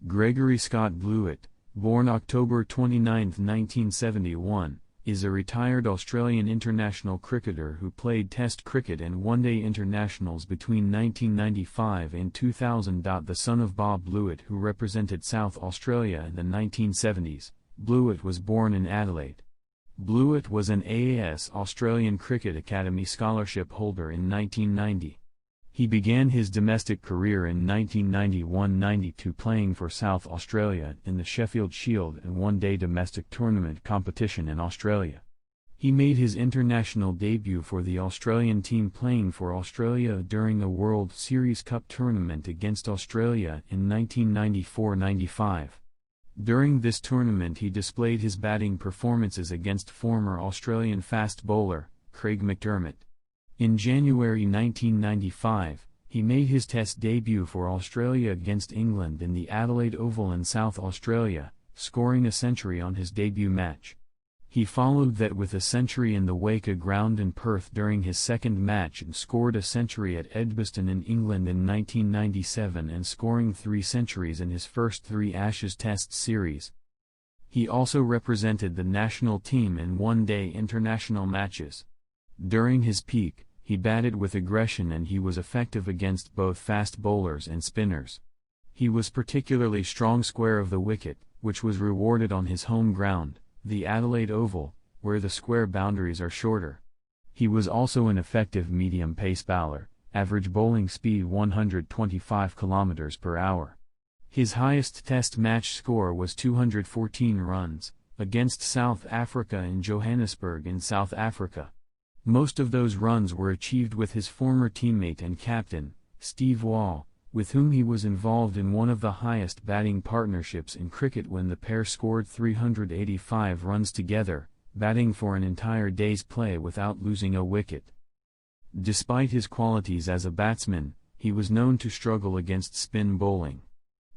Gregory Scott Blewatt, born October 29, 1971, is a retired Australian international cricketer who played Test cricket and one-day internationals between 1995 and 2000. The son of Bob Blewatt, who represented South Australia in the 1970s, Blewatt was born in Adelaide. Blewatt was an AAS Australian Cricket Academy scholarship holder in 1990. He began his domestic career in 1991-92 playing for South Australia in the Sheffield Shield and one-day domestic tournament competition in Australia. He made his international debut for the Australian team playing for Australia during a World Series Cup tournament against Australia in 1994-95. During this tournament he displayed his batting performances against former Australian fast bowler, Craig McDermott. In January 1995, he made his Test debut for Australia against England in the Adelaide Oval in South Australia, scoring a century on his debut match. He followed that with a century in the Waika ground in Perth during his second match and scored a century at Edgbaston in England in 1997 and scoring 3 centuries in his first 3 Ashes Test series. He also represented the national team in one-day international matches. During his peak, he batted with aggression and he was effective against both fast bowlers and spinners. He was particularly strong square of the wicket, which was rewarded on his home ground, the Adelaide Oval, where the square boundaries are shorter. He was also an effective medium-pace bowler, average bowling speed 125 km per hour. His highest Test match score was 214 runs, against South Africa in Johannesburg in South Africa. Most of those runs were achieved with his former teammate and captain, Steve Waugh, with whom he was involved in one of the highest batting partnerships in cricket when the pair scored 385 runs together, batting for an entire day's play without losing a wicket. Despite his qualities as a batsman, he was known to struggle against spin bowling.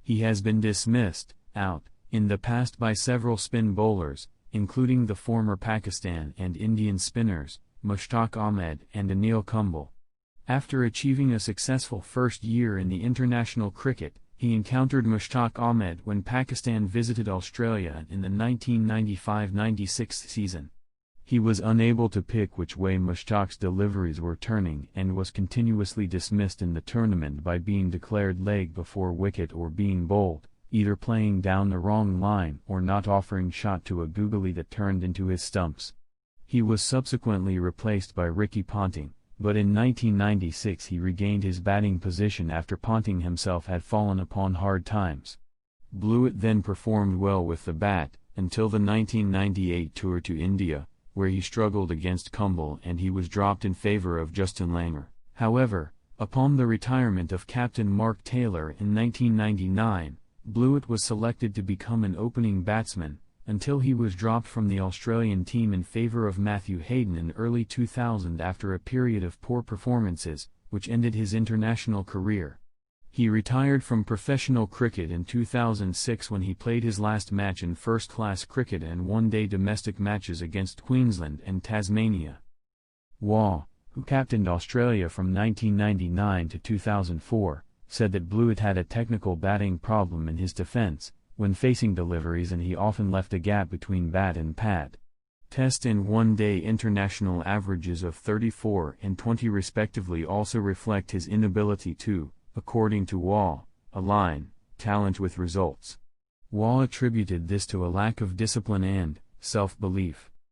He has been dismissed, out, in the past by several spin bowlers, including the former Pakistan and Indian spinners, Mushtaq Ahmed and Anil Kumble. After achieving a successful first year in the international cricket, he encountered Mushtaq Ahmed when Pakistan visited Australia in the 1995-96 season. He was unable to pick which way Mushtaq's deliveries were turning and was continuously dismissed in the tournament by being declared leg before wicket or being bowled, either playing down the wrong line or not offering shot to a googly that turned into his stumps. He was subsequently replaced by Ricky Ponting, but in 1996 he regained his batting position after Ponting himself had fallen upon hard times. Blewatt then performed well with the bat, until the 1998 tour to India, where he struggled against Kumble and he was dropped in favour of Justin Langer. However, upon the retirement of captain Mark Taylor in 1999, Blewatt was selected to become an opening batsman, until he was dropped from the Australian team in favour of Matthew Hayden in early 2000 after a period of poor performances, which ended his international career. He retired from professional cricket in 2006 when he played his last match in first-class cricket and one-day domestic matches against Queensland and Tasmania. Waugh, who captained Australia from 1999 to 2004, said that Blewatt had a technical batting problem in his defence when facing deliveries and he often left a gap between bat and pad. Test and one-day international averages of 34 and 20 respectively also reflect his inability to, according to Waugh, align talent with results. Waugh attributed this to a lack of discipline and self-belief.